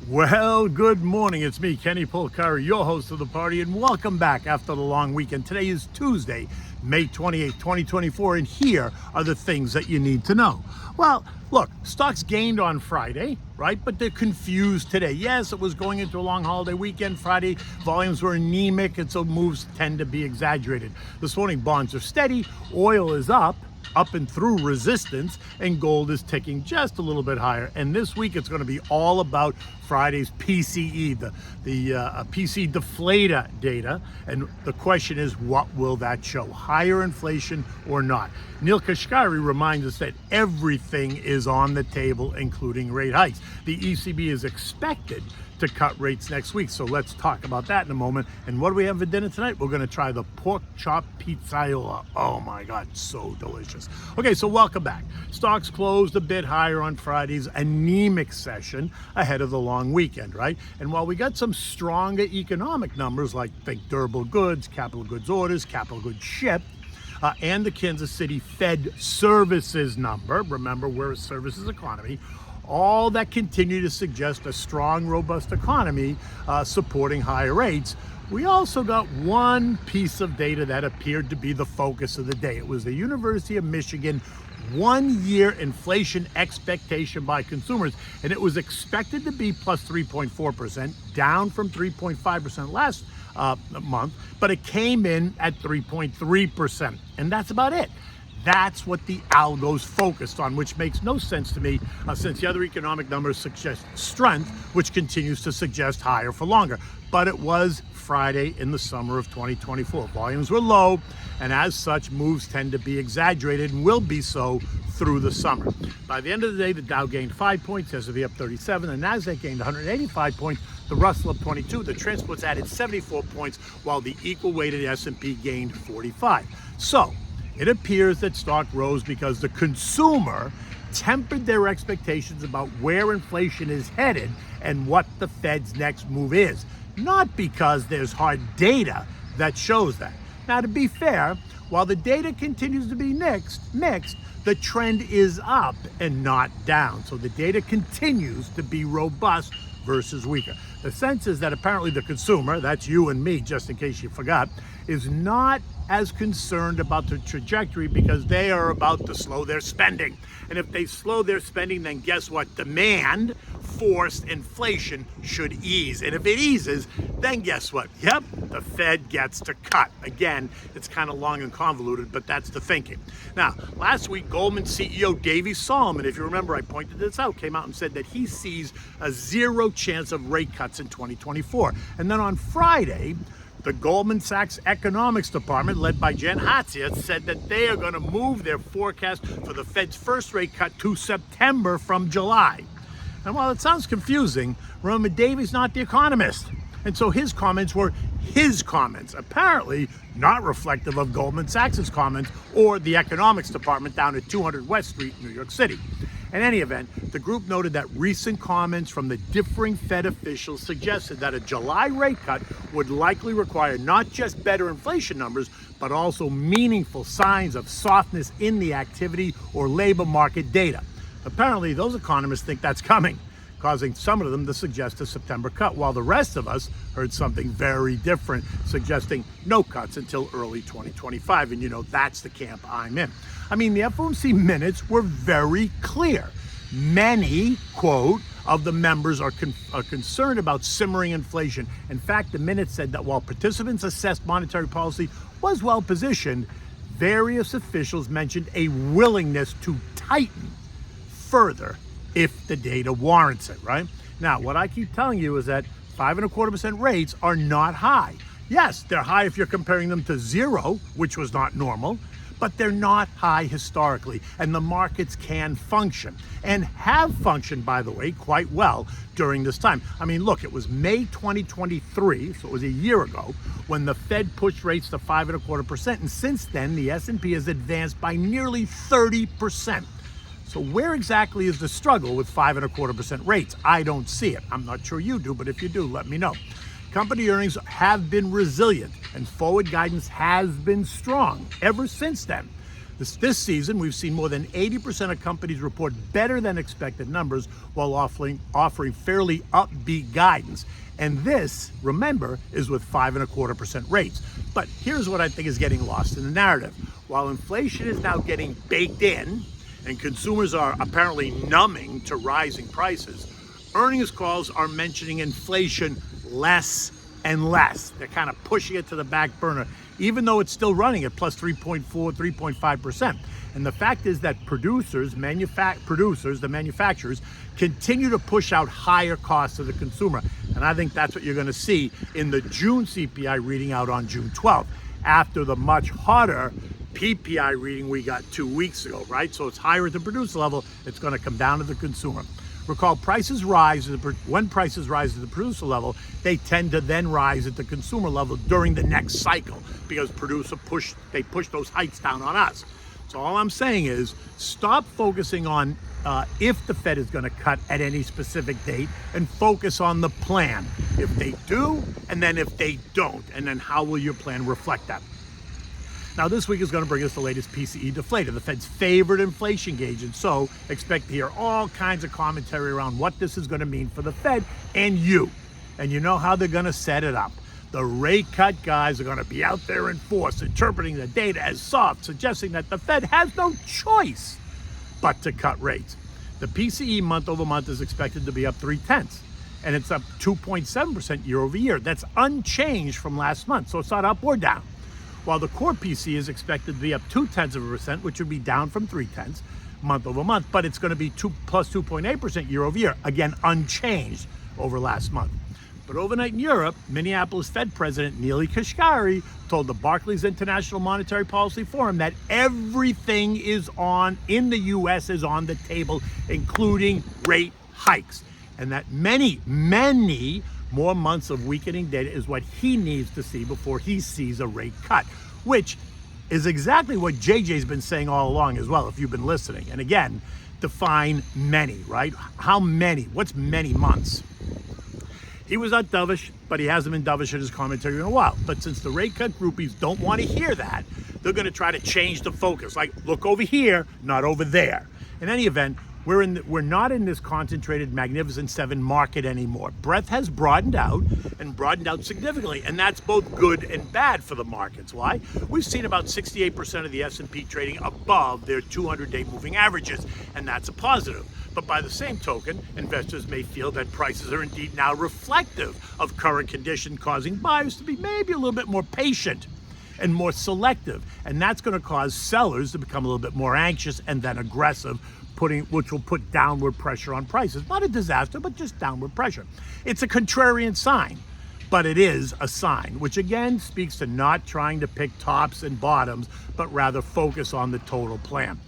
Well, good morning. It's me, Kenny Polcari, your host of the party, and welcome back after the long weekend. Today is Tuesday, May 28, 2024, and here are the things that you need to know. Well, look, stocks gained on Friday, right? But they're confused today. Yes, it was going into a long holiday weekend. Friday, volumes were anemic, and so moves tend to be exaggerated. This morning, bonds are steady, oil is up and through resistance, and gold is ticking just a little bit higher. And this week it's going to be all about Friday's PCE, the PC deflator data. And the question is, what will that show? Higher inflation or not? Neel Kashkari reminds us that everything is on the table, including rate hikes. The ECB is expected to cut rates next week. So let's talk about that in a moment. And what do we have for dinner tonight? We're going to try the pork chop pizzaiola. Oh my God, so delicious. Okay, so welcome back. Stocks closed a bit higher on Friday's anemic session ahead of the long weekend, right? And while we got some stronger economic numbers like think durable goods, capital goods orders, capital goods shipped, and the Kansas City Fed services number, remember we're a services economy, all that continue to suggest a strong, robust economy supporting higher rates. We also got one piece of data that appeared to be the focus of the day. It was the University of Michigan one-year inflation expectation by consumers, and it was expected to be plus 3.4%, down from 3.5% last month, but it came in at 3.3%, and that's about it. That's what the algo's focused on, which makes no sense to me since the other economic numbers suggest strength, which continues to suggest higher for longer. But it was Friday in the summer of 2024. Volumes were low, and as such, moves tend to be exaggerated and will be so through the summer. By the end of the day, the Dow gained 5 points, S&P up 37, the Nasdaq gained 185 points, the Russell up 22, the transports added 74 points, while the equal-weighted S&P gained 45. So, it appears that stock rose because the consumer tempered their expectations about where inflation is headed and what the Fed's next move is, not because there's hard data that shows that. Now, to be fair, while the data continues to be mixed, the trend is up and not down. So the data continues to be robust versus weaker. The sense is that apparently the consumer, that's you and me, just in case you forgot, is not as concerned about the trajectory because they are about to slow their spending. And if they slow their spending, then guess what? Demand, forced inflation should ease. And if it eases, then guess what? Yep, the Fed gets to cut. Again, it's kind of long and convoluted, but that's the thinking. Now, last week, Goldman CEO Davey Solomon, if you remember, I pointed this out, came out and said that he sees a zero chance of rate cuts in 2024. And then on Friday, the Goldman Sachs economics department, led by Jen Hatzius, said that they are going to move their forecast for the Fed's first rate cut to September from July. And while it sounds confusing, remember, Davey's not the economist. And so his comments were his comments, apparently not reflective of Goldman Sachs' comments or the economics department down at 200 West Street, New York City. In any event, the group noted that recent comments from the differing Fed officials suggested that a July rate cut would likely require not just better inflation numbers, but also meaningful signs of softness in the activity or labor market data. Apparently, those economists think that's coming, causing some of them to suggest a September cut, while the rest of us heard something very different, suggesting no cuts until early 2025. And you know, that's the camp I'm in. I mean, the FOMC minutes were very clear. Many, quote, of the members are concerned about simmering inflation. In fact, the minutes said that while participants assessed monetary policy was well positioned, various officials mentioned a willingness to tighten further if the data warrants it, right? Now, what I keep telling you is that 5.25% rates are not high. Yes, they're high if you're comparing them to zero, which was not normal, but they're not high historically, and the markets can function and have functioned, by the way, quite well during this time. I mean, look, it was May 2023, so it was a year ago, when the Fed pushed rates to 5.25%, and since then, the S&P has advanced by nearly 30%. So where exactly is the struggle with 5.25% rates? I don't see it. I'm not sure you do, but if you do, let me know. Company earnings have been resilient and forward guidance has been strong ever since then. This season, we've seen more than 80% of companies report better than expected numbers while offering fairly upbeat guidance. And this, remember, is with 5.25% rates. But here's what I think is getting lost in the narrative. While inflation is now getting baked in and consumers are apparently numbing to rising prices, earnings calls are mentioning inflation less and less. They're kind of pushing it to the back burner, even though it's still running at plus 3.4, 3.5%. And the fact is that the manufacturers, continue to push out higher costs to the consumer. And I think that's what you're going to see in the June CPI reading out on June 12th, after the much hotter PPI reading we got 2 weeks ago, right? So it's higher at the producer level, it's going to come down to the consumer. Recall, when prices rise at the producer level, they tend to then rise at the consumer level during the next cycle, because they push those hikes down on us. So all I'm saying is, stop focusing on if the Fed is going to cut at any specific date, and focus on the plan. If they do, and then if they don't, and then how will your plan reflect that? Now, this week is going to bring us the latest PCE deflator, the Fed's favorite inflation gauge, and so expect to hear all kinds of commentary around what this is going to mean for the Fed and you. And you know how they're going to set it up. The rate cut guys are going to be out there in force, interpreting the data as soft, suggesting that the Fed has no choice but to cut rates. The PCE month over month is expected to be up 0.3, and it's up 2.7% year over year. That's unchanged from last month, so it's not up or down. While the core PCE is expected to be up 0.2%, which would be down from 0.3 month over month, but it's going to be plus 2.8% year over year, again unchanged over last month. But overnight in Europe, Minneapolis Fed President Neel Kashkari told the Barclays International Monetary Policy Forum that everything in the U.S. is on the table, including rate hikes, and that many more months of weakening data is what he needs to see before he sees a rate cut, which is exactly what JJ's been saying all along as well, if you've been listening. And again, define many, right? How many? What's many months? He was not dovish, but he hasn't been dovish in his commentary in a while. But since the rate cut groupies don't want to hear that, they're going to try to change the focus. Like, look over here, not over there. In any event, we're not in this concentrated Magnificent Seven market anymore. Breadth has broadened out significantly, and that's both good and bad for the markets. Why? We've seen about 68% of the S&P trading above their 200-day moving averages, and that's a positive. But by the same token, investors may feel that prices are indeed now reflective of current condition, causing buyers to be maybe a little bit more patient and more selective. And that's going to cause sellers to become a little bit more anxious and then aggressive, which will put downward pressure on prices. Not a disaster, but just downward pressure. It's a contrarian sign, but it is a sign, which again speaks to not trying to pick tops and bottoms, but rather focus on the total plan.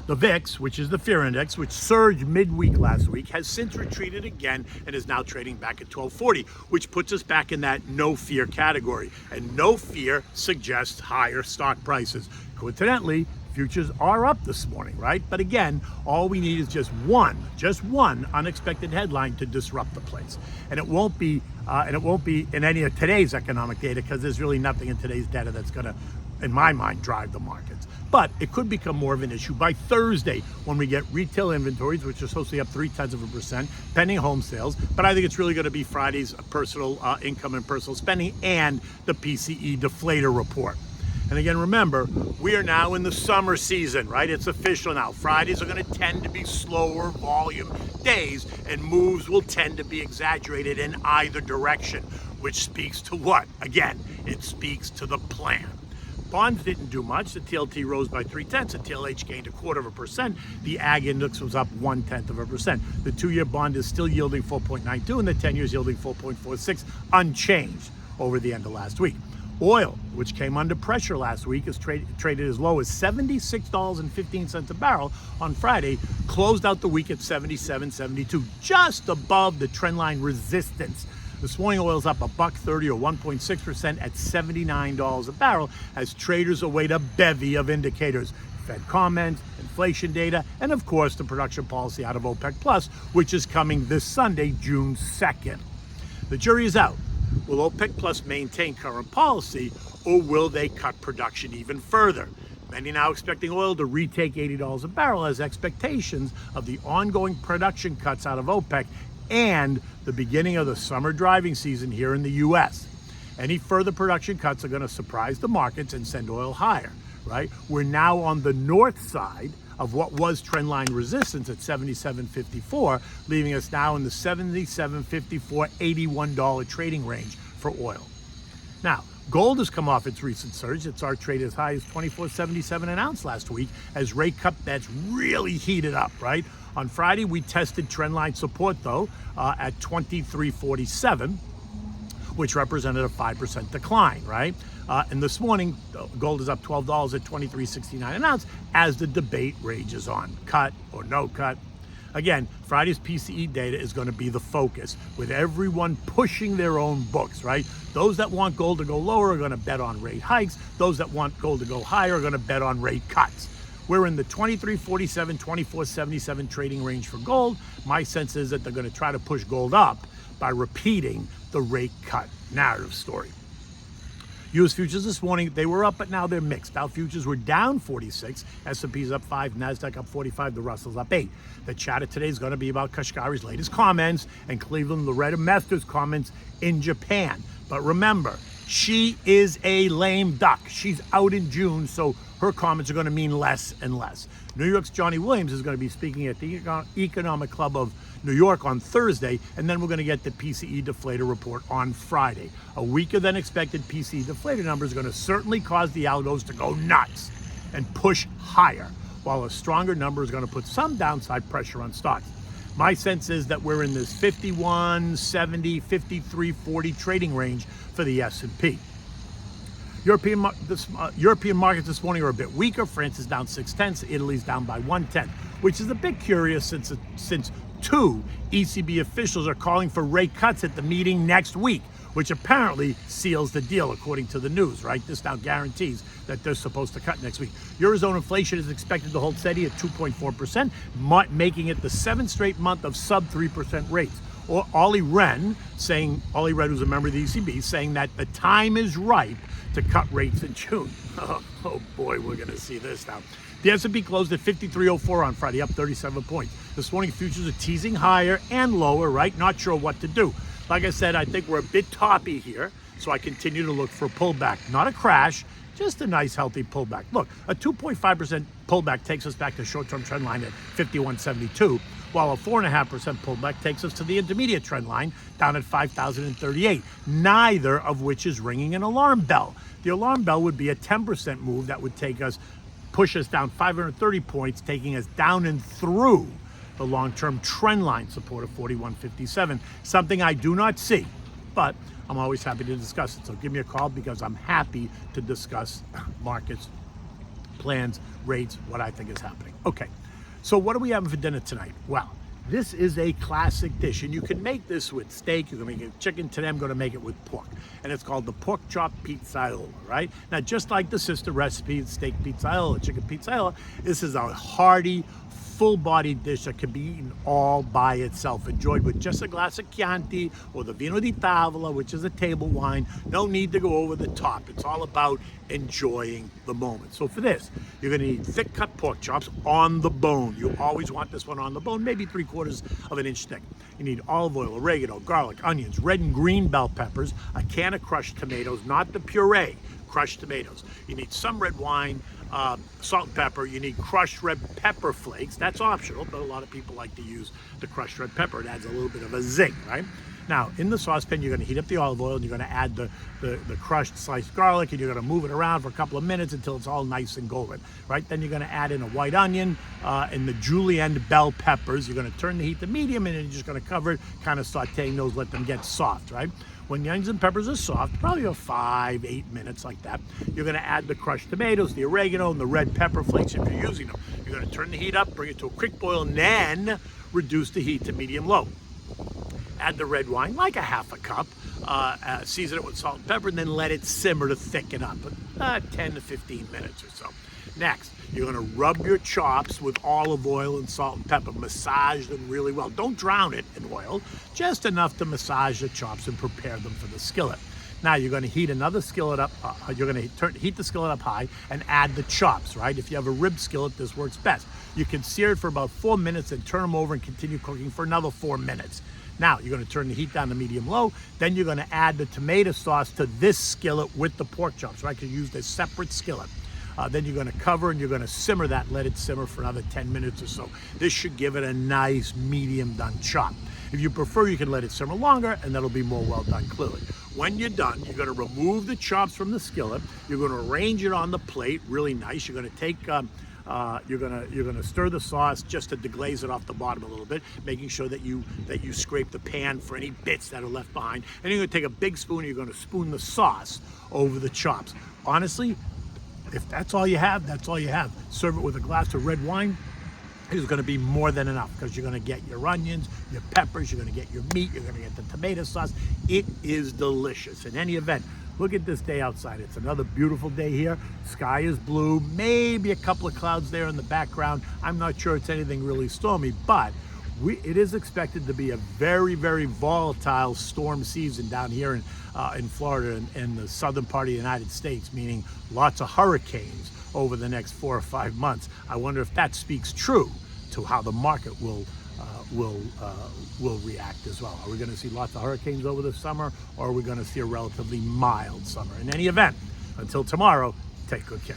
The VIX, which is the fear index, which surged midweek last week, has since retreated again and is now trading back at 1240, which puts us back in that no fear category. And no fear suggests higher stock prices. Coincidentally, futures are up this morning, right? But again, all we need is just one unexpected headline to disrupt the place. And it won't be in any of today's economic data, because there's really nothing in today's data that's going to, in my mind, drive the markets. But it could become more of an issue by Thursday when we get retail inventories, which are supposed to be up 0.3%, pending home sales. But I think it's really going to be Friday's personal income and personal spending and the PCE deflator report. And again, remember, we are now in the summer season, right? It's official now. Fridays are going to tend to be slower volume days, and moves will tend to be exaggerated in either direction, which speaks to what? Again, it speaks to the plan. Bonds didn't do much. The TLT rose by 0.3. The TLH gained 0.25%. The Ag Index was up 0.1%. The 2-year bond is still yielding 4.92, and the 10 years yielding 4.46, unchanged over the end of last week. Oil, which came under pressure last week, is traded as low as $76.15 a barrel on Friday, closed out the week at $77.72, just above the trendline resistance. This morning, oil's up $1.30 or 1.6% at $79 a barrel as traders await a bevy of indicators. Fed comments, inflation data, and of course the production policy out of OPEC+, which is coming this Sunday, June 2nd. The jury is out. Will OPEC+ maintain current policy, or will they cut production even further? Many now expecting oil to retake $80 a barrel as expectations of the ongoing production cuts out of OPEC and the beginning of the summer driving season here in the U.S. Any further production cuts are going to surprise the markets and send oil higher, right? We're now on the north side of what was trendline resistance at 77.54, leaving us now in the 77.54, $81 trading range for oil. Now, gold has come off its recent surge. It's our trade as high as $24.77 an ounce last week as rate cut bets really heated up, right? On Friday, we tested trendline support, though, at $23.47, which represented a 5% decline, right? And this morning, gold is up $12 at $23.69 an ounce as the debate rages on. Cut or no cut. Again, Friday's PCE data is going to be the focus, with everyone pushing their own books, right? Those that want gold to go lower are going to bet on rate hikes. Those that want gold to go higher are going to bet on rate cuts. We're in the $23.47, $24.77 trading range for gold. My sense is that they're going to try to push gold up by repeating the rate cut narrative story. U.S. futures this morning, they were up, but now they're mixed. Dow futures were down 46, S&P's up 5, NASDAQ up 45, the Russell's up 8. The chatter today is going to be about Kashkari's latest comments and Cleveland Loretta Mesters' comments in Japan. But remember, she is a lame duck. She's out in June, so her comments are going to mean less and less. New York's Johnny Williams is going to be speaking at the Economic Club of New York on Thursday, and then we're going to get the PCE deflator report on Friday. A weaker than expected PCE deflator number is going to certainly cause the algos to go nuts and push higher, while a stronger number is going to put some downside pressure on stocks. My sense is that we're in this 51.70, 53.40 trading range for the S&P. European markets this morning are a bit weaker. France is down 0.6, Italy's down by 1/10, which is a bit curious since two ECB officials are calling for rate cuts at the meeting next week, which apparently seals the deal, according to the news, right? This now guarantees that they're supposed to cut next week. Eurozone inflation is expected to hold steady at 2.4%, making it the 7th straight month of sub 3% rates. Or Olli Rehn, who's a member of the ECB, saying that the time is ripe to cut rates in June. Oh boy, we're going to see this now. The S&P closed at 53.04 on Friday, up 37 points. This morning, futures are teasing higher and lower, right? Not sure what to do. Like I said, I think we're a bit toppy here, so I continue to look for a pullback. Not a crash, just a nice, healthy pullback. Look, a 2.5% pullback takes us back to short-term trend line at 51.72, while a 4.5% pullback takes us to the intermediate trend line down at 5,038, neither of which is ringing an alarm bell. The alarm bell would be a 10% move that would push us down 530 points, taking us down and through the long-term trend line support of 41.57, something I do not see, but I'm always happy to discuss it. So give me a call because I'm happy to discuss markets, plans, rates, what I think is happening. Okay, so what are we having for dinner tonight? Well, this is a classic dish, and you can make this with steak, you can make it with chicken. Today I'm going to make it with pork, and it's called the pork chop pizzaiola, right? Now, just like the sister recipe, steak pizzaiola, chicken pizzaiola, this is a hearty, full-bodied dish that can be eaten all by itself, enjoyed with just a glass of Chianti or the vino di tavola, which is a table wine. No need to go over the top. It's all about enjoying the moment. So for this, you're going to need thick cut pork chops on the bone. You always want this one on the bone, maybe 3/4 of an inch thick. You need olive oil, oregano, garlic, onions, red and green bell peppers, a can of crushed tomatoes, not the puree, crushed tomatoes. You need some red wine, salt and pepper. You need crushed red pepper flakes. That's optional, but a lot of people like to use the crushed red pepper. It adds a little bit of a zing, right? Now, in the saucepan, you're going to heat up the olive oil, and you're going to add the crushed sliced garlic, and you're going to move it around for a couple of minutes until it's all nice and golden, right? Then you're going to add in a white onion and the julienne bell peppers. You're going to turn the heat to medium, and then you're just going to cover it, kind of sauteing those, let them get soft, right? When the onions and peppers are soft, probably about 5-8 minutes like that, you're going to add the crushed tomatoes, the oregano, and the red pepper flakes if you're using them. You're going to turn the heat up, bring it to a quick boil, and then reduce the heat to medium-low. Add the red wine, like a half a cup, season it with salt and pepper, and then let it simmer to thicken up, 10 to 15 minutes or so. Next, you're going to rub your chops with olive oil and salt and pepper. Massage them really well. Don't drown it in oil, just enough to massage the chops and prepare them for the skillet. Now you're going to heat another skillet up. You're going to heat the skillet up high and add the chops, right? If you have a rib skillet, this works best. You can sear it for about 4 minutes and turn them over and continue cooking for another 4 minutes. Now you're going to turn the heat down to medium-low. Then you're going to add the tomato sauce to this skillet with the pork chops, right? Because you use a separate skillet. Then you're going to cover and you're going to simmer that. Let it simmer for another 10 minutes or so. This should give it a nice medium done chop. If you prefer, you can let it simmer longer, and that'll be more well done, clearly. When you're done, you're going to remove the chops from the skillet. You're going to arrange it on the plate, really nice. You're going to take, you're going to stir the sauce just to deglaze it off the bottom a little bit, making sure that you scrape the pan for any bits that are left behind. And you're going to take a big spoon. And you're going to spoon the sauce over the chops. Honestly, if that's all you have, that's all you have. Serve it with a glass of red wine. Is going to be more than enough, because you're going to get your onions, your peppers, you're going to get your meat, you're going to get the tomato sauce. It is delicious. In any event, look at this day outside. It's another beautiful day here. Sky is blue, maybe a couple of clouds there in the background. I'm not sure it's anything really stormy, but it is expected to be a very, very volatile storm season down here in Florida and the southern part of the United States, meaning lots of hurricanes over the next 4 or 5 months. I wonder if that speaks true to how the market will react as well. Are we going to see lots of hurricanes over the summer, or are we going to see a relatively mild summer? In any event, until tomorrow, take good care.